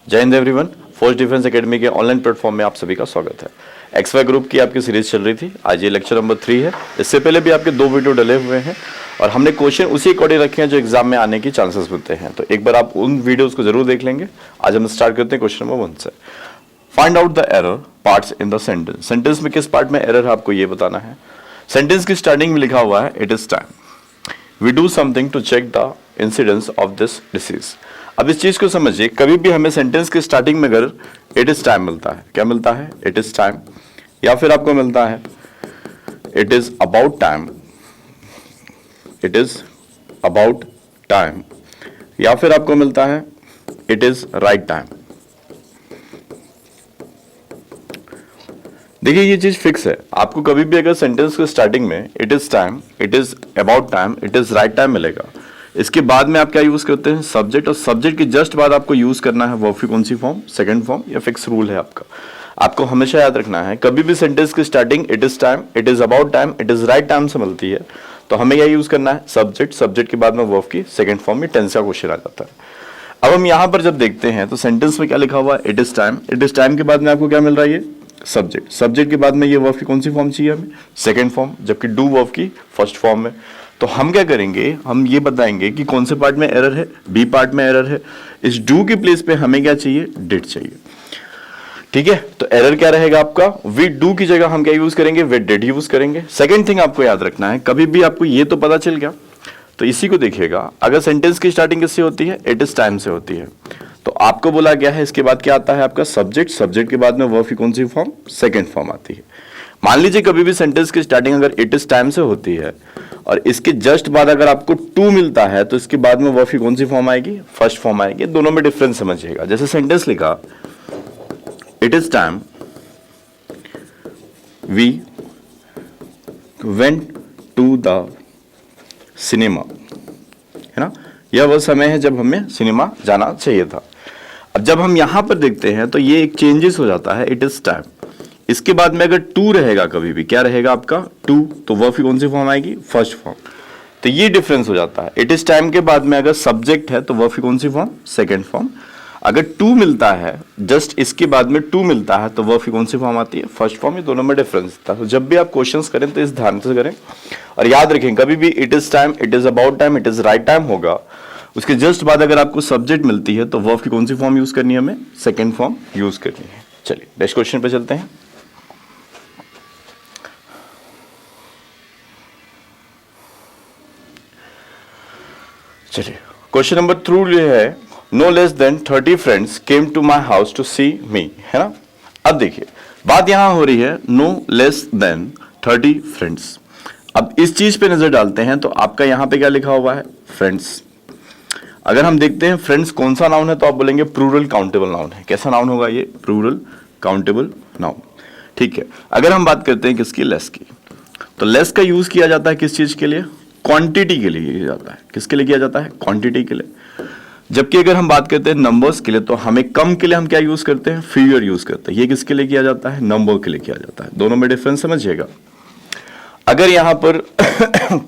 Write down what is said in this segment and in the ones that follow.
जय Hind everyone. Force defence academy के online platform में आप सभी का स्वागत है। XY ग्रुप की आपकी सीरीज चल रही थी, आज ये लेक्चर नंबर 3 है। इससे पहले भी आपके 2 वीडियो डले हुए हैं और हमने क्वेश्चन उसी अकॉर्डिंग रखे हैं जो एग्जाम में आने की चांसेस मिलते हैं, तो एक बार आप उन वीडियोस को जरूर देख लेंगे। आज हम स्टार्ट करते हैं क्वेश्चन नंबर 1 से। Find out the error parts in the sentence. Sentence में किस पार्ट में एरर है आपको ये बताना है। सेंटेंस की स्टार्टिंग में लिखा हुआ है it is time we do something to check the incidence of this disease. अब इस चीज को समझिए, कभी भी हमें सेंटेंस की स्टार्टिंग में अगर इट इज टाइम मिलता है, क्या मिलता है? इट इज टाइम, या फिर आपको मिलता है it is about time, it is about time, या फिर आपको मिलता है इट इज राइट टाइम। देखिए ये चीज फिक्स है, आपको कभी भी अगर सेंटेंस के स्टार्टिंग में it is time, it is about time, it is right time मिलेगा, इसके बाद में आप क्या यूज करते हैं? सब्जेक्ट। और सब्जेक्ट के जस्ट बाद आपको यूज करना है वर्ब की कौन सी फॉर्म? Second form. या फिक्स रूल है आपका, आपको हमेशा याद रखना है कभी भी सेंटेंस की starting it is time, it is about time, it is right time से मिलती है तो हमें क्या यूज करना है? सब्जेक्ट। सब्जेक्ट के बाद में वर्ब की सेकंड फॉर्म में टेंस का क्वेश्चन आ जाता है। अब हम यहां पर जब देखते हैं तो सेंटेंस में क्या लिखा हुआ है? It is time. It is time के बाद में आपको क्या मिल रहा है? ये सब्जेक्ट। सब्जेक्ट के बाद में ये वर्ब की कौन सी फॉर्म चाहिए हमें? सेकंड फॉर्म, जबकि डू वर्ब की फर्स्ट फॉर्म में। तो हम क्या करेंगे, हम ये बताएंगे कि कौन से पार्ट में एरर है। बी पार्ट में एरर है। इस डू की प्लेस पे हमें क्या चाहिए? डिड चाहिए। ठीक है, तो एरर क्या रहेगा आपका? वी डू की जगह हम क्या यूज करेंगे? वी डिड यूज करेंगे। सेकंड थिंग आपको याद रखना है, कभी भी आपको ये तो पता चल गया तो इसी को देखिएगा, अगर सेंटेंस की स्टार्टिंग किससे होती है? इट इज टाइम से होती है, तो आपको बोला गया है इसके बाद क्या आता है आपका? सब्जेक्ट। सब्जेक्ट के बाद में वर्ब की कौन सी फॉर्म? सेकंड फॉर्म आती है। मान लीजिए कभी भी सेंटेंस की स्टार्टिंग अगर इट इज टाइम से होती है और इसके जस्ट बाद अगर आपको टू मिलता है तो इसके बाद में वर्ब की कौन सी फॉर्म आएगी? फर्स्ट फॉर्म आएगी। दोनों में डिफरेंस समझिएगा। जैसे सेंटेंस लिखा it is time we went to the cinema, है ना? यह वह समय है जब हमें सिनेमा जाना चाहिए था। अब जब हम यहां पर देखते हैं तो ये एक चेंजेस हो जाता है, इट इज टाइम। इसके बाद में अगर टू रहेगा, कभी भी क्या रहेगा आपका? टू, तो वर्ब की कौन सी फॉर्म आएगी? First form. तो ये डिफरेंस हो जाता है। इट इज टाइम के बाद में अगर सब्जेक्ट है तो वर्ब की कौन सी फॉर्म? Second form. अगर टू मिलता है, जस्ट इसके बाद में टू मिलता है तो वर्ब की कौन सी फॉर्म आती है? First form. ये दोनों में डिफरेंस था। तो जब भी आप क्वेश्चंस करें तो इस ध्यान से करें और याद रखें कभी भी it is time, it is about time, it is right time होगा, उसके जस्ट बाद अगर आपको सब्जेक्ट मिलती है तो वर्ब की कौन सी फॉर्म यूज करनी है? हमें सेकंड फॉर्म यूज करनी है। चलिए नेक्स्ट क्वेश्चन पे चलते हैं। चलिए क्वेश्चन नंबर 3 ये है, no less than 30 friends came to my house to see me, है ना? अब देखिए बात यहां हो रही है नो लेस देन 30 फ्रेंड्स। अब इस चीज पे नजर डालते हैं तो आपका यहां पे क्या लिखा हुआ है? फ्रेंड्स। अगर हम देखते हैं फ्रेंड्स कौन सा नाउन है तो आप बोलेंगे प्लूरल काउंटेबल नाउन है। कैसा नाउन होगा ये? Plural countable noun. ठीक है, अगर हम बात करते हैं किसकी? लेस की, तो लेस का यूज किया जाता है किस चीज के लिए? क्वांटिटी के लिए किया जाता है। किसके लिए किया जाता है? क्वांटिटी के लिए। जबकि अगर हम बात करते हैं नंबर्स के लिए तो हमें कम के लिए हम क्या यूज करते हैं? फिगर यूज करते हैं। ये किसके लिए किया जाता है? नंबर के लिए किया जाता है। दोनों में डिफरेंस समझिएगा। अगर यहां पर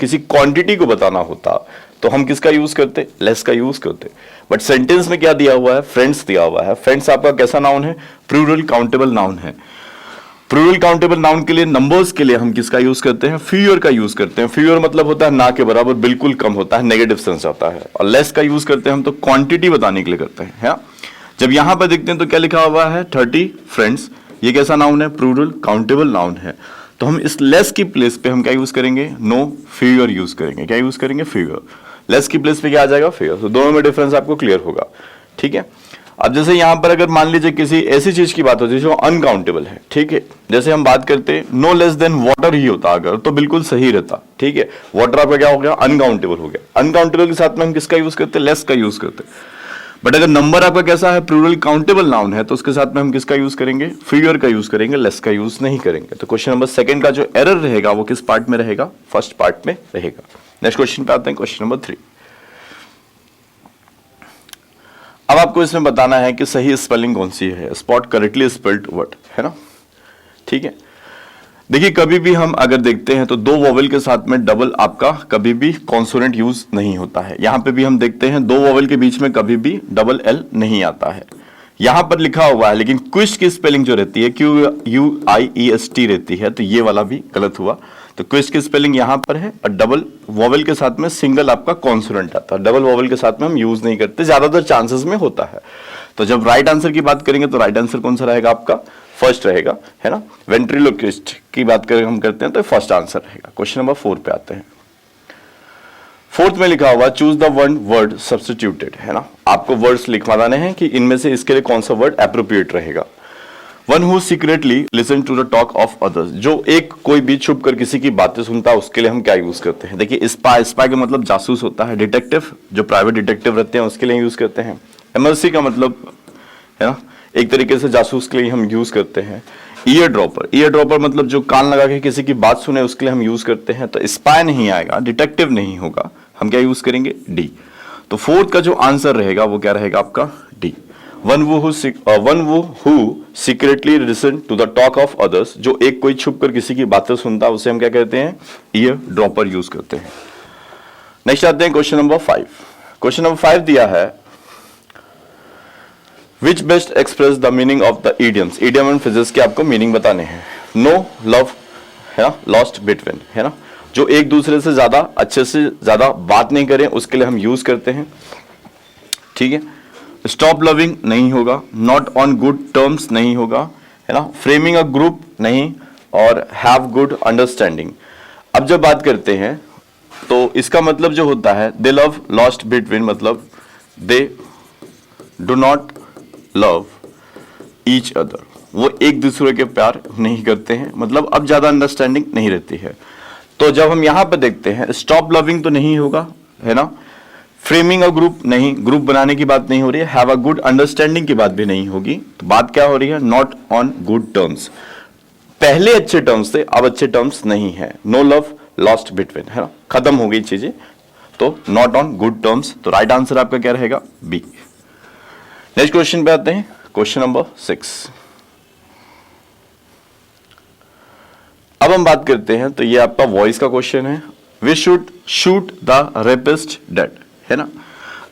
किसी क्वांटिटी को बताना होता तो हम किसका यूज करते? लेस का यूज करते। बट सेंटेंस में क्या दिया हुआ है? फ्रेंड्स दिया हुआ है। फ्रेंड्स आपका कैसा नाउन है? प्लूरल काउंटेबल नाउन है। प्लूरल काउंटेबल नाउन के लिए, नंबर्स के लिए हम किसका यूज करते हैं? फिगर का यूज करते हैं। फिगर मतलब होता है ना के बराबर, बिल्कुल कम होता है, नेगेटिव सेंस आता है। और लेस का यूज करते हैं हम तो क्वांटिटी बताने के लिए करते हैं, है? जब यहां पर देखते हैं तो क्या लिखा हुआ है? 30 फ्रेंड्स। ये कैसा नाउन है? प्लूरल काउंटेबल नाउन है। तो हम इस लेस की प्लेस पे हम क्या यूज करेंगे? नो फिगर यूज करेंगे। क्या यूज करेंगे? फिगर। लेस की प्लेस पे क्या आ जाएगा? फिगर। तो दोनों में डिफरेंस आपको क्लियर होगा। ठीक है, अब जैसे यहां पर अगर मान लीजिए किसी ऐसी चीज की बात होती है जो अनकाउंटेबल है, ठीक है, जैसे हम बात करते नो लेस देन वाटर ही होता अगर तो बिल्कुल सही रहता। ठीक है, वाटर आपका क्या हो गया? अनकाउंटेबल हो गया। अनकाउंटेबल के साथ में हम किसका यूज करते? लेस का यूज करते। बट अगर नंबर आपका कैसा है? प्लूरल काउंटेबल नाउन है तो उसके साथ में हम किसका यूज करेंगे? फिगर का यूज करेंगे, लेस का यूज नहीं करेंगे। तो क्वेश्चन नंबर 2 का जो एरर रहेगा वो किस पार्ट में रहेगा? फर्स्ट पार्ट में रहेगा। नेक्स्ट क्वेश्चन पे आते हैं, क्वेश्चन नंबर 3। अब आपको इसमें बताना है कि सही स्पेलिंग कौन सी है। स्पॉट करेक्टली स्पेल्ड वर्ड, है ना? ठीक है, देखिए कभी भी हम अगर देखते हैं तो 2 वोवेल के साथ में डबल आपका कभी भी कॉन्सोनेंट यूज नहीं होता है। यहां पे भी हम देखते हैं 2 वोवेल के बीच में कभी भी डबल एल नहीं आता है। यहां पर लिखा हुआ है, लेकिन क्विस्ट की स्पेलिंग जो रहती है QUIEST रहती है, तो ये वाला भी गलत हुआ। तो क्विस्ट की स्पेलिंग यहां पर है और डबल वॉवेल के साथ में सिंगल आपका कॉन्सोनेंट आता है। डबल वॉवेल के साथ में हम यूज नहीं करते, ज्यादातर चांसेस में होता है। तो जब राइट आंसर की बात करेंगे तो राइट आंसर कौन सा रहेगा आपका? फर्स्ट रहेगा, है ना। वेंट्रिलोक्विस्ट की बात करें हम करते हैं तो फर्स्ट आंसर रहेगा। क्वेश्चन नंबर 4 पे आते हैं। फोर्थ में लिखा हुआ choose the one word substituted, है ना। आपको वर्ड्स लिखवाने हैं कि इनमें से इसके लिए कौन सा वर्ड एप्रोप्रिएट रहेगा। One who secretly listen to the talk of others, जो एक कोई भी छुप कर किसी की बातें सुनता है, उसके लिए हम क्या यूज करते हैं? देखिए, स्पाई, स्पाई का मतलब जासूस होता है। डिटेक्टिव, जो प्राइवेट डिटेक्टिव रहते हैं उसके लिए यूज करते हैं। एमएलसी का मतलब, है ना, एक तरीके से जासूस के लिए हम यूज करते हैं। ईयर ड्रॉपर, ईयर ड्रॉपर मतलब जो कान लगा के किसी की बात सुने, उसके लिए हम यूज करते हैं। तो स्पाई नहीं आएगा, डिटेक्टिव नहीं होगा, हम क्या यूज करेंगे? डी। तो फोर्थ का जो आंसर रहेगा वो क्या रहेगा आपका? डी। वन वो who secretly listen to the talk of others, जो एक कोई छुप कर किसी की बातें सुनता है, उसे हम क्या कहते हैं? ईयर ड्रॉपर यूज करते हैं। नेक्स्ट आते हैं क्वेश्चन नंबर 5। क्वेश्चन नंबर 5 दिया है विच best express the meaning of the idioms. Idiom and phrases के आपको मीनिंग बताने हैं। नो लव, है ना, लॉस्ट बिटवीन, है ना, जो एक दूसरे से ज्यादा अच्छे से ज्यादा बात नहीं करें, उसके लिए हम यूज करते हैं। ठीक है। स्टॉप लविंग नहीं होगा, नॉट ऑन गुड टर्म्स नहीं होगा, है ना, फ्रेमिंग अ ग्रुप नहीं, और हैव गुड अंडरस्टैंडिंग। अब जब बात करते हैं तो इसका मतलब जो होता है दे लव लॉस्ट बिटवीन, मतलब they do not love each other, वो एक दूसरे के प्यार नहीं करते हैं, मतलब अब ज्यादा अंडरस्टैंडिंग नहीं रहती है। तो जब हम यहां पर देखते हैं स्टॉप लविंग तो नहीं होगा, है ना, फ्रेमिंग अ ग्रुप नहीं, ग्रुप बनाने की बात नहीं हो रही है, हैव अ गुड अंडरस्टैंडिंग की बात भी नहीं होगी। तो बात क्या हो रही है? Not on good terms. पहले अच्छे टर्म्स थे, अब अच्छे टर्म्स नहीं है। नो लव लॉस्ट बिटवीन, है ना, खत्म हो गई चीजें, तो नॉट ऑन गुड टर्म्स। तो राइट आंसर आपका क्या रहेगा? बी। नेक्स्ट क्वेश्चन पे आते हैं, क्वेश्चन नंबर 6। अब हम बात करते हैं, तो ये आपका वॉइस का क्वेश्चन है। We should shoot the rapist dead, है ना।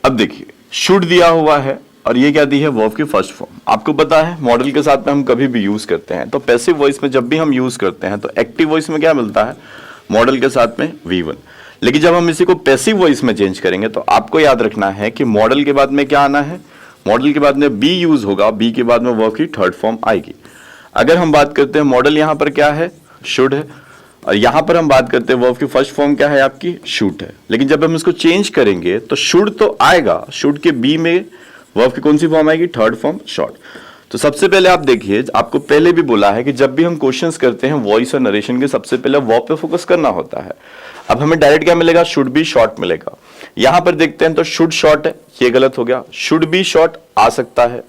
अब देखिए, शुड दिया हुआ है और ये क्या दी है? वर्ब की फर्स्ट फॉर्म। आपको पता है मॉडल के साथ में हम कभी भी यूज करते हैं, तो पैसिव वॉइस में जब भी हम यूज करते हैं तो एक्टिव वॉइस में क्या मिलता है? मॉडल के साथ में V1। लेकिन जब हम इसी को पैसिव वॉइस में चेंज करेंगे तो आपको याद रखना है कि मॉडल के बाद में क्या आना है? मॉडल के बाद में बी यूज होगा, बी के बाद में वर्ब की थर्ड फॉर्म आएगी। अगर हम बात करते हैं मॉडल यहां पर क्या है? शुड है, और यहां पर हम बात करते हैं वर्ब की फर्स्ट फॉर्म क्या है? आपकी शूट है। लेकिन जब हम इसको चेंज करेंगे तो शुड तो आएगा, शुड के बी में वर्ब की कौन सी फॉर्म आएगी? Third form, short. तो सबसे पहले आप देखिए, आपको पहले भी बोला है कि जब भी हम क्वेश्चंस करते हैं वॉइस और नरेशन के, सबसे पहले वर्ब पे फोकस करना होता है। अब हमें डायरेक्ट क्या मिलेगा? शुड बी शॉर्ट मिलेगा। यहां पर देखते हैं तो शुड शॉर्ट है, ये गलत हो गया। शुड बी शॉर्ट आ सकता है,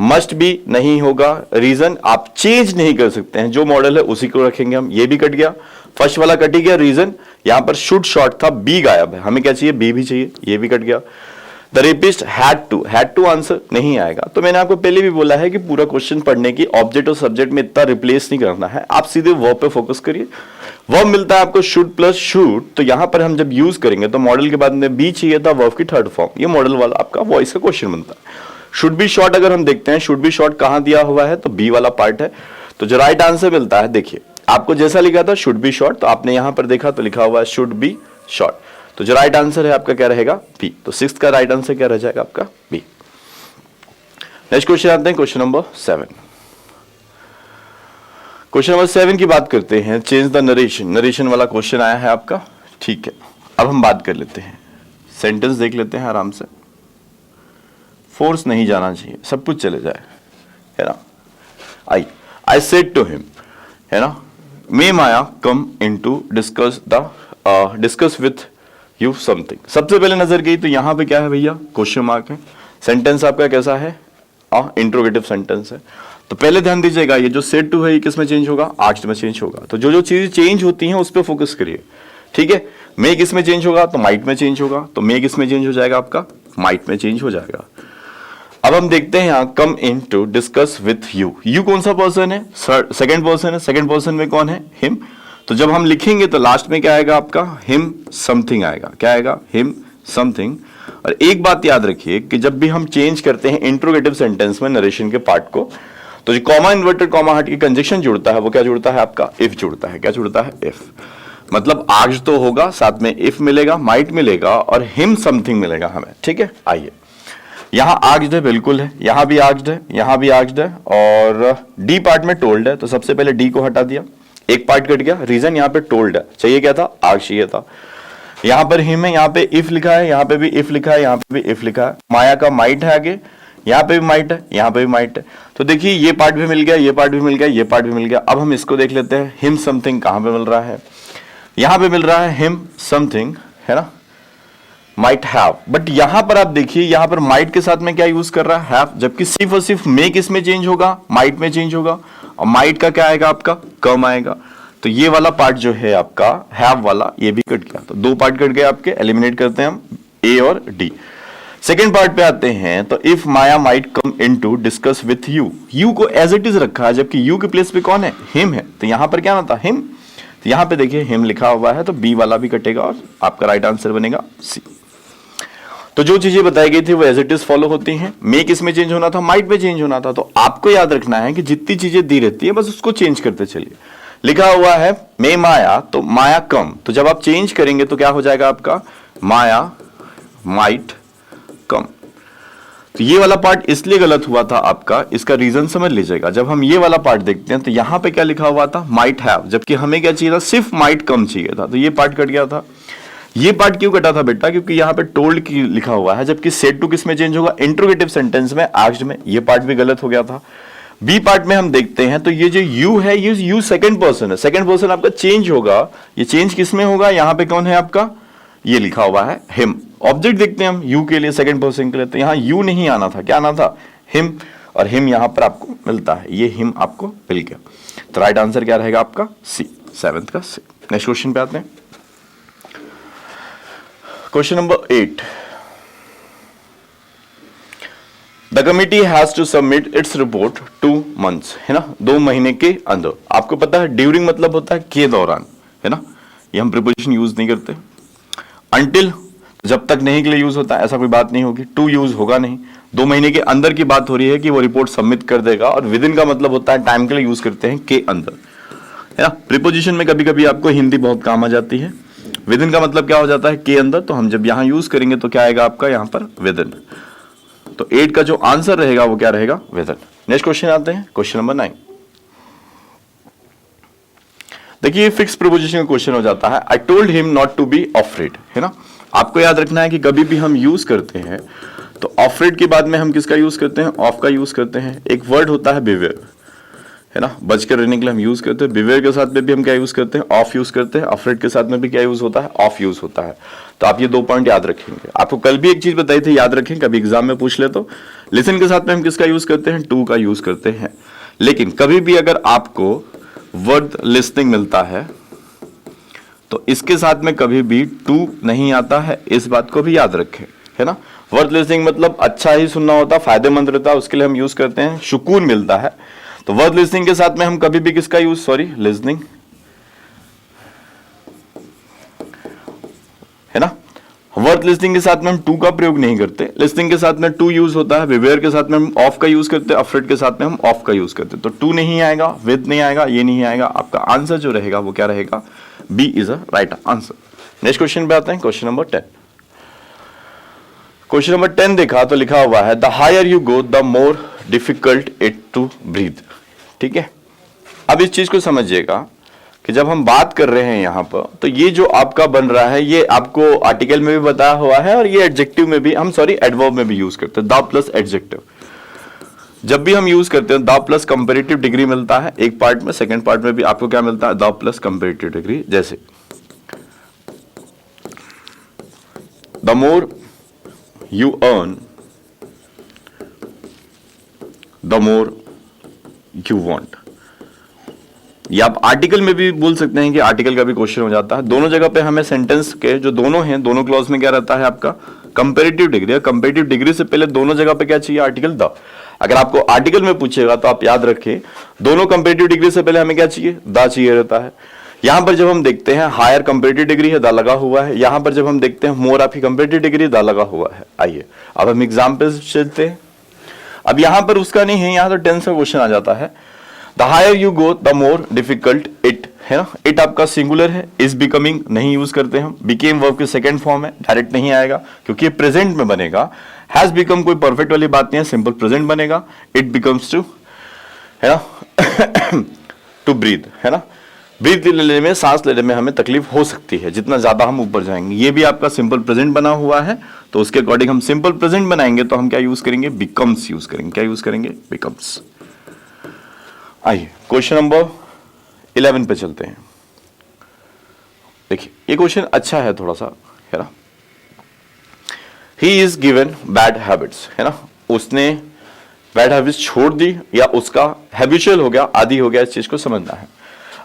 मस्ट बी नहीं होगा। रीजन आप चेंज नहीं कर सकते हैं, जो मॉडल है उसी को रखेंगे हम। ये भी कट गया, फर्स्ट वाला कट गया। रीजन यहां पर शुड शॉर्ट था, बी गायब है, हमें क्या चाहिए? बी भी चाहिए, ये भी कट गया। The rapist had to answer नहीं आएगा। तो मैंने आपको पहले भी बोला है कि पूरा क्वेश्चन पढ़ने की ऑब्जेक्ट और सब्जेक्ट में इतना रिप्लेस नहीं करना है, आप सीधे वर्ब पे फोकस करिए। वर्ब मिलता है आपको शुड प्लस शुड, तो यहां पर हम जब यूज करेंगे तो मॉडल के बाद में बी चाहिए था, वर्ब की थर्ड फॉर्म। ये मॉडल वाला आपका वॉइस का क्वेश्चन बनता है। शुड बी शॉर्ट अगर हम देखते हैं, शुड बी शॉर्ट कहां दिया हुआ है? तो बी वाला पार्ट है। तो जो राइट आंसर मिलता है, देखिए आपको जैसा लिखा था शुड बी शॉर्ट, तो आपने यहां पर देखा तो लिखा हुआ है शुड बी शॉर्ट। तो जो राइट आंसर है आपका क्या रहेगा? बी। तो 6th का राइट आंसर क्या रह जाएगा आपका? बी। नेक्स्ट क्वेश्चन आते हैं, क्वेश्चन नंबर 7। क्वेश्चन नंबर 7 की बात करते हैं। चेंज द नरेशन, नरेशन वाला क्वेश्चन आया है आपका। ठीक है, अब हम बात कर लेते हैं, सेंटेंस देख लेते हैं आराम से। फोर्स नहीं जाना चाहिए, सब कुछ चले जाए, है ना। आई सेड टू हिम, है ना, may Maya come in to discuss with you something. सबसे पहले नजर गई तो यहां पे क्या है भैया? क्वेश्चन मार्क है। सेंटेंस आपका कैसा है? इंट्रोगेटिव सेंटेंस है। तो पहले ध्यान दीजिएगा, ये जो सेड टू है ये किस में चेंज होगा? आस्क्ड में चेंज होगा। तो जो जो चीजें चेंज होती हैं उस पर फोकस करिए, ठीक है। मे किस में चेंज होगा? तो माइट में चेंज होगा। तो मे किस में चेंज हो जाएगा आपका? माइट में चेंज हो जाएगा। अब हम देखते हैं यहां come in to discuss with you. You कौन सा पर्सन है? सेकंड पर्सन है। सेकंड पर्सन में कौन है? हिम। तो जब हम लिखेंगे तो लास्ट में क्या आएगा आपका? हिम समथिंग आएगा। क्या आएगा? Him something. और एक बात याद रखिए कि जब भी हम चेंज करते हैं इंट्रोगेटिव सेंटेंस में नरेशन के पार्ट को, तो जो कॉमा इन्वर्टेड कॉमा हट की कंजक्शन जुड़ता है वो क्या जुड़ता है आपका, इफ जुड़ता है। क्या जुड़ता है, इफ। मतलब आज तो होगा, साथ में इफ मिलेगा, माइट मिलेगा और हिम समथिंग मिलेगा हमें। ठीक है, आइए यहां आज्ड है, बिल्कुल है, यहां भी आज्ड है, यहां भी आज्ड है, और डी पार्ट में टोल्ड है, तो सबसे पहले डी को हटा दिया, एक पार्ट कट गया। रीजन यहां पे टोल्ड है, चाहिए क्या था, आज्ड चाहिए था। यहां पर हिम है, यहां पे इफ लिखा है, यहां पे भी इफ लिखा है, यहां पे भी इफ लिखा है। माया का माइट है आगे, यहां पे भी माइट है, यहां पे भी माइट है। तो देखिए ये पार्ट भी मिल गया, ये पार्ट भी मिल गया, ये पार्ट भी मिल गया। अब हम इसको देख लेते हैं, हिम समथिंग कहां पे मिल रहा है, यहां पे मिल रहा है हिम समथिंग, है ना, माइट हैव। बट यहां पर आप देखिए, यहां पर माइट के साथ में क्या यूज कर रहा है, हैव, जबकि सिर्फ और सिर्फ मेक इसमें चेंज होगा, माइट में चेंज होगा, और माइट का क्या आएगा आपका, कम आएगा। तो ये वाला पार्ट जो है आपका हैव वाला, ये भी कट गया। तो दो पार्ट कट गए आपके, एलिमिनेट करते हैं हम ए और डी। सेकेंड पार्ट पे आते हैं, तो if Maya might come into discuss with you, you को एज इट इज रखा है, जबकि यू के प्लेस पे कौन है, हिम है। तो यहां पर क्या आता, हिम। तो यहां पे देखिए हिम लिखा हुआ है, तो बी वाला भी कटेगा और आपका राइट आंसर बनेगा सी। तो जो चीजें बताई गई थी वो एज इट इज फॉलो होती हैं। मेक इसमें चेंज होना था, माइट में चेंज होना था। तो आपको याद रखना है कि जितनी चीजें दी रहती है बस उसको चेंज करते चलिए। लिखा हुआ है मे माया, तो माया कम, तो जब आप चेंज करेंगे तो क्या हो जाएगा आपका, माया माइट कम। तो ये वाला पार्ट इसलिए गलत हुआ था आपका, इसका रीजन समझ लीजिएगा। जब हम ये वाला पार्ट देखते हैं तो यहां पे क्या लिखा हुआ था, माइट हैव, जबकि हमें क्या चाहिए था, सिर्फ माइट कम चाहिए था। तो ये पार्ट कट गया था। ये पार्ट क्यों कटा था बेटा, क्योंकि यहां पे टोल्ड की लिखा हुआ है, जबकि सेड टू किस में चेंज होगा, इंट्रोगेटिव सेंटेंस में, आस्क्ड में। ये पार्ट भी गलत हो गया था। बी पार्ट में हम देखते हैं तो ये जो यू है, ये यू सेकंड पर्सन है, सेकंड पर्सन आपका चेंज होगा। ये चेंज किस में होगा, यहां पे कौन है आपका, ये लिखा हुआ है हिम। ऑब्जेक्ट देखते हैं हम यू के लिए, सेकंड पर्सन के लिए, तो यहां यू नहीं आना था, क्या आना था, हिम। और हिम यहां पर आपको मिलता है, ये हिम आपको मिल गया। तो राइट आंसर क्या रहेगा आपका, सी, सेवेंथ का सी। नेक्स्ट क्वेश्चन पे आते हैं, question number 8। The committee has to submit its report 2 months, है ना, 2 महीने के अंदर। आपको पता है ड्यूरिंग मतलब होता है के दौरान, है ना, ये हम प्रीपोजिशन यूज नहीं करते। अनटिल, जब तक नहीं के लिए यूज होता है, ऐसा कोई बात नहीं होगी। टू यूज होगा नहीं। 2 महीने के अंदर की बात हो रही है कि वो रिपोर्ट सबमिट कर देगा, और विद इन का मतलब होता है टाइम के लिए यूज करते हैं के अंदर, है ना। प्रीपोजिशन में कभी कभी आपको हिंदी बहुत काम आ जाती है। विद इन का मतलब क्या हो जाता है, के अंदर। तो हम जब यहां यूज करेंगे तो क्या आएगा आपका यहां पर, विद इन। तो 8 का जो आंसर रहेगा वो क्या रहेगा, विद इन। नेक्स्ट क्वेश्चन आते हैं, क्वेश्चन नंबर 9। देखिए फिक्स प्रीपोजिशन का क्वेश्चन हो जाता है, I told him not to be afraid, है ना। आपको याद रखना है कि कभी भी हम यूज करते हैं तो अफ्रेड के बाद में हम किसका यूज करते हैं, ऑफ का यूज करते हैं। एक वर्ड होता है बिवेयर, है ना, बचकर रहने के लिए हम यूज करते हैं। बिवेयर के साथ में भी हम क्या यूज करते हैं, ऑफ यूज करते हैं। अफ्रेड के साथ में भी क्या यूज होता है, ऑफ यूज होता है। तो आप ये 2 पॉइंट याद रखेंगे। आपको कल भी एक चीज बताई थी, याद रखें, कभी एग्जाम में पूछ ले तो। लिसन के साथ में हम किसका यूज करते हैं, टू का यूज करते हैं। लेकिन कभी भी अगर आपको वर्ड लिस्निंग मिलता है तो इसके साथ में कभी भी टू नहीं आता है, इस बात को भी याद रखें, है ना। वर्ड लिस्निंग मतलब अच्छा ही सुनना होता, फायदेमंद रहता है, उसके लिए हम यूज करते हैं, सुकून मिलता है। तो वर्ड लिस्निंग के साथ में हम कभी भी किसका यूज, सॉरी, लिस्निंग, है ना। वर्ड लिस्निंग के साथ में हम टू का प्रयोग नहीं करते। लिस्निंग के साथ में टू यूज होता है। विवेयर के साथ में हम ऑफ का यूज करते हैं। अफ्रेड के साथ में हम ऑफ का यूज करते हैं। तो टू नहीं आएगा, विद नहीं आएगा, ये नहीं आएगा। आपका आंसर जो रहेगा वो क्या रहेगा, B is a right answer. Next question पे आते हैं, क्वेश्चन नंबर 10। क्वेश्चन नंबर 10 देखा तो लिखा हुआ है, the higher you go the more difficult it to breathe. ठीक है, अब इस चीज को समझिएगा कि जब हम बात कर रहे हैं यहां पर, तो ये जो आपका बन रहा है ये आपको आर्टिकल में भी बताया हुआ है और ये एडजेक्टिव में भी, हम सॉरी एडवर्ब में भी यूज करते हैं, द प्लस एडजेक्टिव। जब भी हम यूज करते हैं द प्लस कंपैरेटिव डिग्री मिलता है एक पार्ट में, सेकंड पार्ट में भी आपको क्या मिलता है, द प्लस कंपैरेटिव डिग्री। जैसे the more you earn the more you want. ये आप आर्टिकल में भी बोल सकते हैं कि आर्टिकल का भी क्वेश्चन हो जाता है। दोनों जगह पे हमें सेंटेंस के जो दोनों हैं, दोनों क्लॉज में क्या रहता है आपका, कंपैरेटिव डिग्री। कंपैरेटिव डिग्री से पहले दोनों जगह पे क्या चाहिए, आर्टिकल द। अगर आपको आर्टिकल में पूछेगा तो आप याद रखें दोनों कंपैरेटिव डिग्री से पहले हमें क्या चाहिए, द चाहिए रहता है। यहां पर जब हम देखते हैं हायर कंपेरेटिव डिग्री है, द लगा हुआ है। यहां पर जब हम देखते हैं more of comparative degree, the लगा हुआ है। आइए अब हम एग्जाम्पल चलते हैं। अब यहां पर उसका नहीं है, यहां तो टेंस का क्वेश्चन आ जाता है। The higher you go the more difficult it, है ना। इट आपका सिंगुलर है, इज बिकमिंग नहीं यूज करते हम। बिकेम वर्ब की सेकंड फॉर्म है, डायरेक्ट नहीं आएगा क्योंकि प्रेजेंट में बनेगा। हैज बिकम कोई परफेक्ट वाली बात नहीं है, सिंपल प्रेजेंट बनेगा। इट बिकम्स टू, है ना, टू ब्रीथ, है ना। ब्रीथ लेने में, सांस लेने में हमें तकलीफ हो सकती है जितना ज्यादा हम ऊपर जाएंगे। ये भी आपका सिंपल प्रेजेंट बना हुआ है, तो उसके अकॉर्डिंग हम सिंपल प्रेजेंट बनाएंगे तो हम क्या यूज करेंगे, बिकम्स यूज करेंगे। क्या यूज करेंगे, बिकम्स। आइए क्वेश्चन नंबर 11 पे चलते हैं। देखिए ये क्वेश्चन अच्छा है थोड़ा सा, है ना। ही इज गिवन बैड हैबिट्स, है ना। उसने बैड हैबिट्स छोड़ दी या उसका हैबिचुअल हो गया, आदी हो गया, इस चीज को समझना है।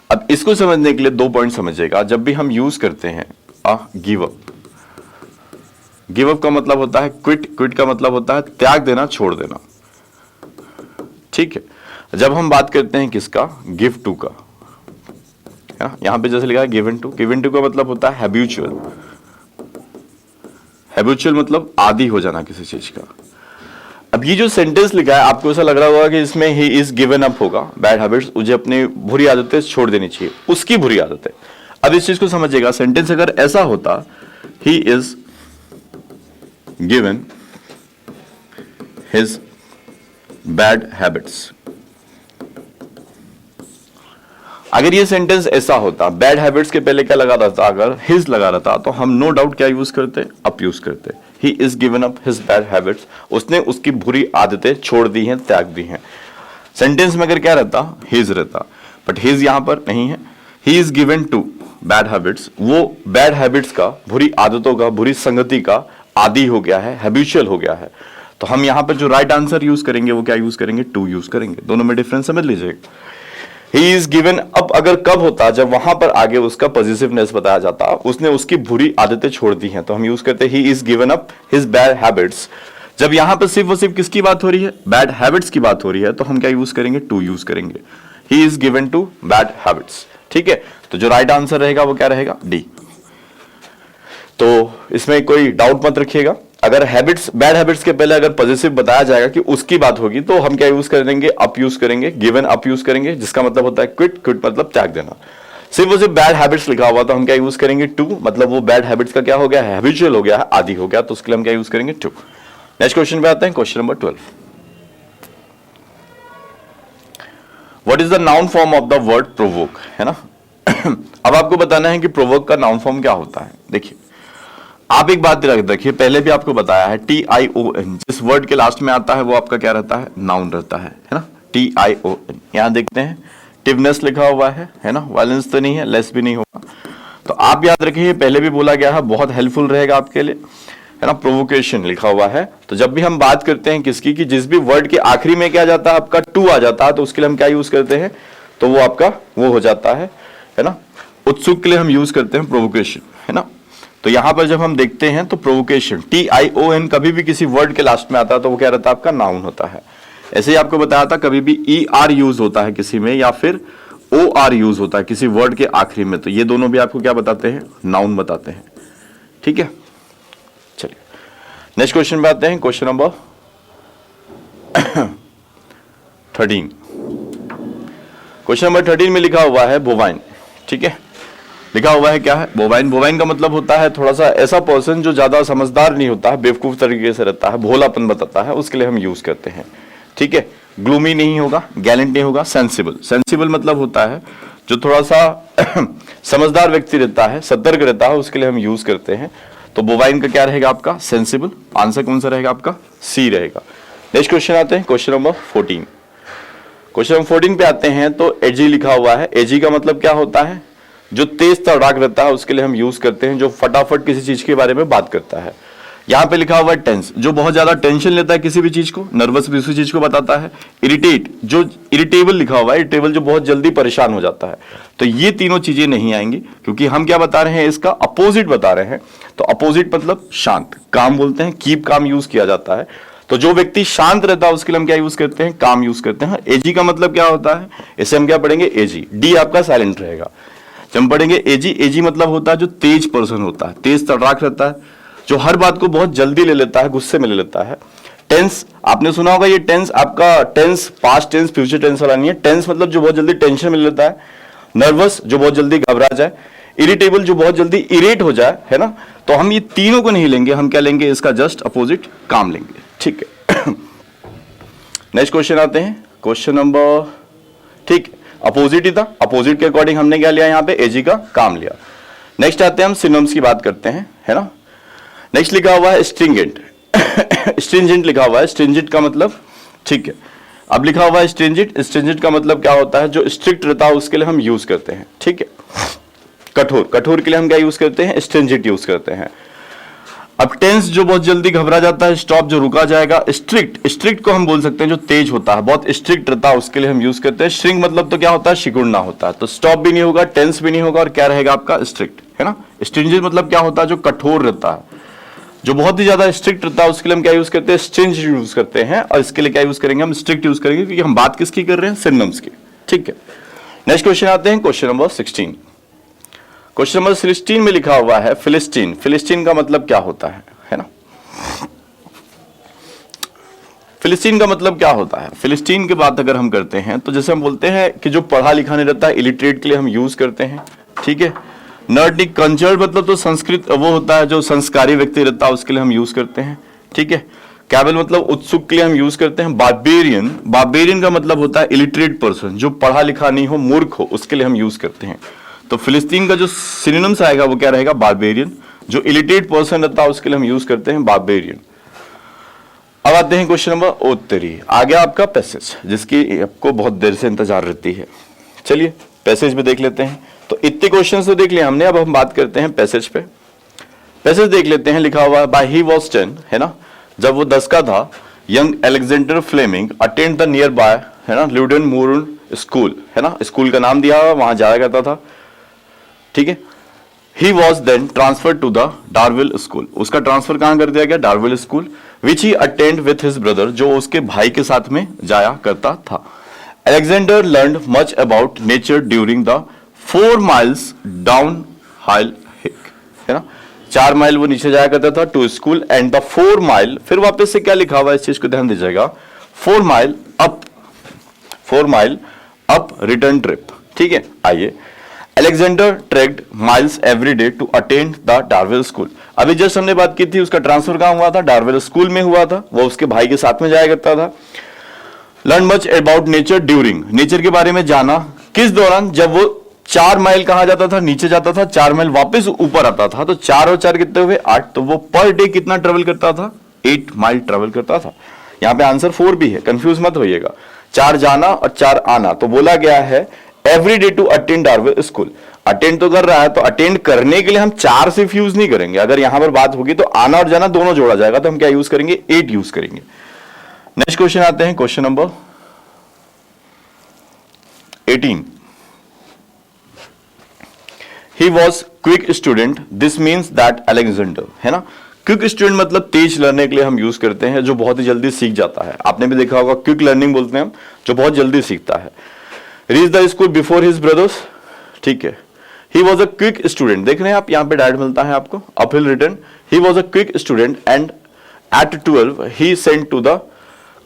अब इसको समझने के लिए 2 पॉइंट समझिएगा। जब भी हम यूज करते हैं गिव अप, गिव अप का मतलब होता है क्विट, क्विट का मतलब होता है त्याग देना, छोड़ देना, ठीक है। जब हम बात करते हैं किसका, गिव टू का, है ना। यहां पे जैसे लिखा है गिवन टू, गिवन टू का मतलब होता है हैबिचुअल। हैबिचुअल मतलब आदी हो जाना किसी चीज का। अब ये जो सेंटेंस लिखा है आपको ऐसा लग रहा होगा कि इसमें ही इज गिवन अप होगा, बैड हैबिट्स, मुझे अपनी बुरी आदतें छोड़ देनी चाहिए, उसकी बुरी आदतें। अब इस चीज को समझिएगा, सेंटेंस अगर ऐसा होता, ही is given his bad habits, अगर ये सेंटेंस ऐसा होता, बैड हैबिट्स के पहले क्या लगा रहता, अगर हिज लगा रहता तो हम नो डाउट क्या यूज करते, अप यूज करते। ही is given up his bad habits, उसने उसकी बुरी आदतें छोड़ दी हैं, त्याग दी हैं। सेंटेंस में अगर क्या रहता, हिज रहता, बट हिज यहां पर नहीं है। He is given to bad habits, वो बैड हैबिट्स का, बुरी आदतों का, बुरी संगति का आदी हो गया है, हैबिचुअल हो गया है। तो हम यहां पर जो राइट आंसर यूज करेंगे वो क्या यूज करेंगे, टू यूज करेंगे। दोनों में डिफरेंस समझ लीजिएगा। ही इज गिवन अप अगर कब होता, जब वहां पर आगे उसका पॉजिटिवनेस बताया जाता, उसने उसकी बुरी आदतें छोड़ दी हैं, तो हम यूज करते ही is given up his bad habits. जब यहां पर सिर्फ और सिर्फ किसकी बात हो रही है, बैड हैबिट्स की बात हो रही है, तो हम क्या यूज करेंगे, टू यूज करेंगे। He is given to bad habits, ठीक है। तो जो राइट आंसर रहेगा वो क्या रहेगा, डी। तो इसमें कोई डाउट मत रखिएगा। अगर हैबिट्स, बैड हैबिट्स के पहले अगर पॉजिटिव बताया जाएगा कि उसकी बात होगी, तो हम क्या यूज करेंगे, अप यूज करेंगे, गिवन अप यूज करेंगे, जिसका मतलब होता है क्विट, क्विट मतलब त्याग देना। सिर्फ वो सिर्फ बैड हैबिट्स लिखा हुआ तो हम क्या यूज करेंगे, टू, मतलब वो बैड हैबिट्स का क्या हो गया है, हैबिचुअल हो गया है, आदी हो गया, तो उसके लिए हम क्या यूज करेंगे, टू। नेक्स्ट क्वेश्चन पे आते हैं, question number 12। What is the noun form of the word provoke, है ना। अब आपको बताना है कि प्रोवोक का नाउन फॉर्म क्या होता है। देखिए आप एक बात रखिए, पहले भी आपको बताया है, TION जिस वर्ड के लास्ट में आता है वो आपका क्या रहता है, नाउन रहता है ना। TION, यहां देखते हैं टिवनेस लिखा हुआ है ना, वायलेंस तो नहीं है, लेस भी नहीं होगा। तो आप याद रखिए, पहले भी बोला गया है, बहुत हेल्पफुल रहेगा आपके लिए, है ना। प्रोवोकेशन लिखा हुआ है, तो जब भी हम बात करते हैं किसकी, कि जिस भी वर्ड के आखिरी में क्या जाता है आपका, टू आ जाता है, तो उसके लिए हम क्या यूज करते हैं, तो वो आपका वो हो जाता है ना। उत्सुक के लिए हम यूज करते हैं प्रोवोकेशन, है ना। तो यहां पर जब हम देखते हैं तो प्रोवोकेशन, TION कभी भी किसी वर्ड के लास्ट में आता है तो वो क्या रहता है, आपका नाउन होता है। ऐसे ही आपको बताया था, कभी भी ER यूज होता है किसी में, या फिर OR यूज होता है किसी वर्ड के आखिरी में, तो ये दोनों भी आपको क्या बताते हैं, नाउन बताते हैं, ठीक है। चलिए नेक्स्ट क्वेश्चन पे आते हैं, क्वेश्चन नंबर 13। क्वेश्चन नंबर 13 में लिखा हुआ है बोवाइन, ठीक है। लिखा हुआ है क्या है, बोवाइन। बोवाइन का मतलब होता है थोड़ा सा ऐसा पर्सन जो ज्यादा समझदार नहीं होता है, बेवकूफ तरीके से रहता है, भोलापन बताता है, उसके लिए हम यूज करते हैं, ठीक है। ग्लूमी नहीं होगा, गैलेंट नहीं होगा, सेंसिबल। सेंसिबल मतलब होता है जो थोड़ा सा समझदार व्यक्ति रहता है, सतर्क रहता है, उसके लिए हम यूज करते हैं। तो बोवाइन का क्या रहेगा आपका, सेंसिबल। आंसर कौन सा रहेगा आपका, सी रहेगा। नेक्स्ट क्वेश्चन आते हैं, क्वेश्चन नंबर 14। क्वेश्चन नंबर 14 पे आते हैं, तो एजी लिखा हुआ है। एजी का मतलब क्या होता है, जो तेज तड़ाक रहता है, उसके लिए हम यूज करते हैं, जो फटाफट किसी चीज के बारे में बात करता है। यहां पे लिखा हुआ है टेंस, जो बहुत ज्यादा टेंशन लेता है किसी भी चीज को, नर्वस भी उसी चीज को बताता है। इरिटेट, जो इरिटेबल लिखा हुआ है, इरिटेबल जो बहुत जल्दी परेशान हो जाता है। तो ये तीनों चीजें नहीं आएंगी, क्योंकि हम क्या बता रहे हैं, इसका अपोजिट बता रहे हैं। तो अपोजिट मतलब शांत, काम बोलते हैं, कीप काम यूज किया जाता है। तो जो व्यक्ति शांत रहता है उसके लिए हम क्या यूज करते हैं, काम यूज करते हैं। एजी का मतलब क्या होता है, इसे हम क्या पढ़ेंगे, एजी। डी आपका साइलेंट रहेगा। जब हम पढ़ेंगे एजी, एजी मतलब होता है जो तेज पर्सन होता है, तेज तड़ाक रहता है, जो हर बात को बहुत जल्दी ले लेता है, गुस्से में ले लेता है। टेंस, आपने सुना होगा ये टेंस, आपका tense past tense future tense वाला नहीं है। टेंस मतलब जो बहुत जल्दी टेंशन में ले लेता है। नर्वस, जो बहुत जल्दी घबरा जाए। इरिटेबल, जो बहुत जल्दी इरिटेट हो जाए, है ना। तो हम ये तीनों को नहीं लेंगे, हम क्या लेंगे, इसका जस्ट अपोजिट काम लेंगे, ठीक है। नेक्स्ट क्वेश्चन आते हैं, क्वेश्चन नंबर, ठीक, अपोजिट ही था, अपोजिट के अकॉर्डिंग हमने क्या लिया यहाँ पे, एजी का काम लिया। नेक्स्ट आते हैं हम सिनोनिम्स की बात करते हैं, है ना। नेक्स्ट लिखा हुआ है स्ट्रिंजेंट, स्ट्रिंजेंट लिखा हुआ है, स्ट्रिंजेंट का मतलब, ठीक है, अब लिखा हुआ है स्ट्रिंजेंट, स्ट्रिंजेंट का मतलब क्या होता है, जो स्ट्रिक्ट रहता है उसके लिए हम यूज करते हैं, ठीक है। कठोर, कठोर के लिए हम क्या यूज करते हैं, स्ट्रिंजेंट यूज करते हैं। अब टेंस, जो बहुत जल्दी घबरा जाता है, स्टॉप, जो रुका जाएगा। स्ट्रिक्ट, स्ट्रिक्ट को हम बोल सकते हैं जो तेज होता है, बहुत स्ट्रिक्ट रहता है, उसके लिए हम यूज करते हैं। श्रिंक मतलब तो क्या होता है, सिकुड़ना होता है। तो स्टॉप भी नहीं होगा, टेंस भी नहीं होगा, और क्या रहेगा आपका, स्ट्रिक्ट, है ना। स्ट्रिंजेंट मतलब क्या होता है, जो कठोर रहता है, जो बहुत ही ज्यादा स्ट्रिक्ट रहता है, उसके लिए हम क्या यूज करते हैं, स्ट्रिंजेंट यूज करते हैं। और इसके लिए क्या यूज करेंगे, हम स्ट्रिक्ट यूज करेंगे, क्योंकि हम बात किसकी कर रहे हैं, सिनोनिम्स की, ठीक है। नेक्स्ट क्वेश्चन आते हैं, क्वेश्चन नंबर 16। क्वेश्चन नंबर 16 में लिखा हुआ है फिलिस्टीन। फिलिस्टीन का मतलब क्या होता है ना। फिलिस्तीन का मतलब क्या होता है, फिलिस्तीन की बात अगर हम करते हैं तो जैसे हम बोलते हैं कि जो पढ़ा लिखा नहीं रहता है, इलिटरेट के लिए हम यूज करते हैं, ठीक है। नर्डिक, कल्चर्ड मतलब तो संस्कृत, वो होता है जो संस्कारी व्यक्ति रहता है, उसके लिए हम यूज करते हैं, ठीक है। कैबल मतलब उत्सुक के लिए हम यूज करते हैं। बार्बेरियन, बार्बेरियन का मतलब होता है इलिटरेट पर्सन, जो पढ़ा लिखा नहीं हो, मूर्ख हो, उसके लिए हम यूज करते हैं। तो फिलिस्तीन का जो सिनोनिम्स आएगा वो क्या रहेगा, बार्बेरियन। जो इलिटरेट पर्सन रहता है उसके लिए हम यूज करते हैं बार्बेरियन। अब आते हैं क्वेश्चन नंबर 3, आ गया आपका पैसेज, जिसकी आपको बहुत देर से इंतजार रहती है। चलिए पैसेज में देख लेते हैं। तो इतने क्वेश्चंस तो देख लिए हमने, अब हम बात करते हैं पैसेज पे। पैसेज देख लेते हैं, लिखा हुआ है बाय ही वाज 10, है ना, जब वो 10 का था, young Alexander Fleming attend the nearby, है ना, ल्यूडेन मूरन स्कूल, है ना, स्कूल का नाम दिया हुआ, वहां जाया करता था, ठीक है। He was then transfer to the Darvill school, उसका ट्रांसफर कहां कर दिया गया, Darvill school, which he attend with his brother, जो उसके भाई के साथ में जाया करता था। Alexander learn much about nature during the 4 miles downhill hike, है ना, 4 माइल वो नीचे जाया करता था to school, and the 4 mile, फिर वापस से क्या लिखा हुआ है, इस चीज को ध्यान दीजिएगा, 4 mile up, 4 mile up return trip, ठीक है। आइए, Alexander trekked miles every day to attend the Darvill school. अभी जस्ट हमने बात की थी, उसका ट्रांसफर कहां हुआ था, डार्विल स्कूल में हुआ था, वो उसके भाई के साथ में जाया करता था। Learn much about nature during, nature के बारे में जाना, किस दौरान, जब वो 4 माइल कहां जाता था, नीचे जाता था, 4 माइल वापस ऊपर आता था, तो 4 और 4 कितने हुए, 8, तो वो पर डे कितना ट्रेवल करता था, 8 माइल ट्रेवल करता था। यहां पे आंसर 4 भी है, कंफ्यूज मत होइएगा, 4 जाना और 4 आना, तो बोला गया है every day to attend Darvill school. Attend तो कर रहा है, तो अटेंड करने के लिए हम 4 सिर्फ यूज नहीं करेंगे, अगर यहां पर बात होगी तो आना और जाना दोनों जोड़ा जाएगा, तो हम क्या यूज करेंगे, 8 यूज करेंगे। नेक्स्ट क्वेश्चन आते हैं, question number 18। He was quick student, this means that Alexander, है ना, क्विक स्टूडेंट मतलब तेज लर्निंग के लिए हम यूज करते हैं, जो बहुत ही जल्दी सीख जाता है। आपने भी देखा होगा, क्विक लर्निंग बोलते हैं हम, जो बहुत जल्दी सीखता है। Reach the school before his brothers, ठीक है। He was a quick student, देख रहे हैं आप, यहाँ पे डायरेक्ट मिलता है आपको, uphill return, he was a quick student and at 12 he sent to the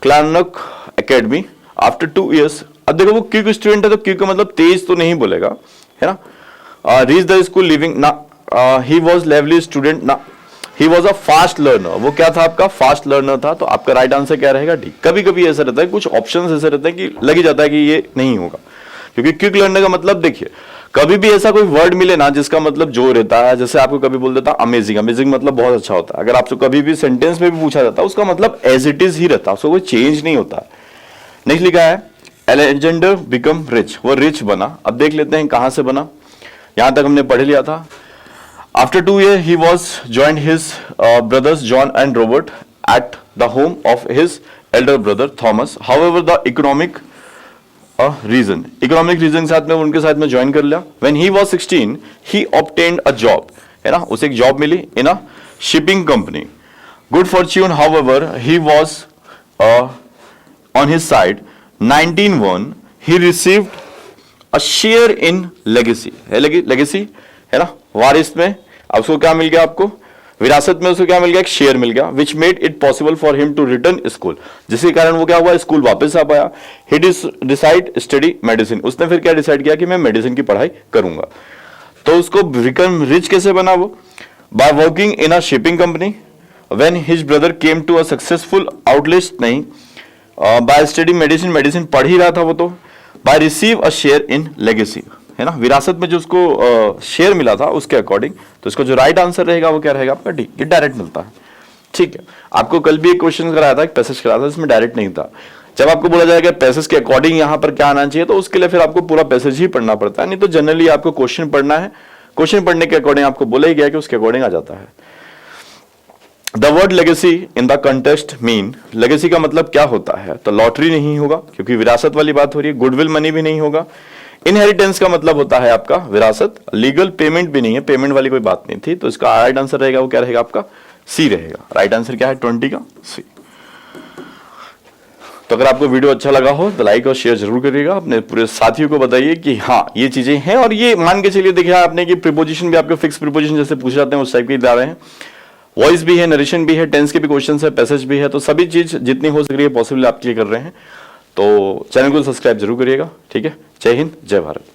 Clarnac academy after 2 years। अब देखो वो क्विक स्टूडेंट है, तो क्विक का मतलब तेज तो नहीं बोलेगा, है ना। रीच द स्कूल लिविंग ना, ही वॉज लेवली स्टूडेंट ना, ही वॉज अ फास्ट लर्नर, वो क्या था आपका, फास्ट लर्नर था, तो आपका राइट आंसर क्या रहेगा, डी। कभी कभी ऐसा रहता है, कुछ ऑप्शंस ऐसे रहते हैं कि लग ही जाता है कि ये नहीं होगा, क्योंकि क्विक लर्नर का मतलब देखिए, कभी भी ऐसा कोई वर्ड मिले ना जिसका मतलब जो रहता है, जैसे आपको कभी बोल देता अमेजिंग, अमेजिंग मतलब बहुत अच्छा होता है, अगर आपसे कभी भी सेंटेंस में भी पूछा जाता है, उसका मतलब एज इट इज ही रहता है, उसको कोई चेंज नहीं होता। नेक्स्ट लिखा है अलेक्जेंडर बिकम रिच, वो रिच बना। अब देख लेते हैं कहां से बना, यहां तक हमने पढ़ लिया था। After 2 years he was joined his brothers John and Robert at the home of his elder brother Thomas. However, the economic reason के साथ में उनके साथ में ज्वाइन कर लिया। When he was 16, he obtained a job, है ना, उसे एक जॉब मिली in a shipping company. Good fortune, however, he was on his side. 1901, he received a share in legacy है, लेगेसी है ना, वारिस में अब उसको क्या मिल गया, आपको विरासत में उसको क्या मिल गया, एक शेयर मिल गया, which made it possible for him to return school, जिसके कारण वो क्या हुआ, स्कूल वापस आ पाया। ही डिसाइड स्टडी मेडिसिन, उसने फिर क्या डिसाइड किया कि मैं मेडिसिन की पढ़ाई करूंगा। तो उसको बिकम रिच कैसे बना वो, by working in a shipping company, when his brother came to a successful outlet, नहीं बाय स्टडी मेडिसिन, मेडिसिन पढ़ ही रहा था वो तो, by receive a share in legacy, है ना, विरासत में जो उसको शेयर मिला था उसके अकॉर्डिंग। तो इसको जो राइट आंसर रहेगा वो क्या रहेगा आपका डी, ये डायरेक्ट मिलता है। ठीक है, आपको कल भी एक क्वेश्चन कराया था, एक पैसेज कराया था, इसमें डायरेक्ट नहीं था। जब आपको बोला जाएगा पैसेज के अकॉर्डिंग यहां पर क्या आना चाहिए, तो उसके लिए फिर आपको पूरा पैसेज ही पढ़ना पड़ता है, नहीं तो जनरली आपको क्वेश्चन पढ़ना है, क्वेश्चन पढ़ने के अकॉर्डिंग आपको बोला ही गया कि उसके अकॉर्डिंग आ जाता है। The word legacy in the contest mean, legacy का मतलब क्या होता है, तो लॉटरी नहीं होगा क्योंकि विरासत वाली बात हो रही है, गुडविल मनी भी नहीं होगा, इनहेरिटेंस का मतलब होता है आपका विरासत, लीगल पेमेंट भी नहीं है, पेमेंट वाली कोई बात नहीं थी, तो इसका राइट आंसर रहेगा वो क्या रहेगा आपका सी रहेगा। राइट आंसर क्या है 20 का सी। तो अगर आपको वीडियो अच्छा लगा हो तो लाइक और शेयर जरूर करिएगा, अपने पूरे साथियों को बताइए कि हाँ ये चीजें हैं, और ये मान के चलिए देखिए आपने कि प्रीपोजिशन भी आपके फिक्स प्रीपोजिशन जैसे पूछे जाते हैं उस टाइप के ला रहे हैं, वॉइस भी है, नरेशन भी है, टेंस के भी क्वेश्चन है, पैसेज भी है, तो सभी चीज जितनी हो सक रही है पॉसिबल आपके लिए कर रहे हैं। तो चैनल को सब्सक्राइब जरूर करिएगा। ठीक है, जय हिंद जय भारत।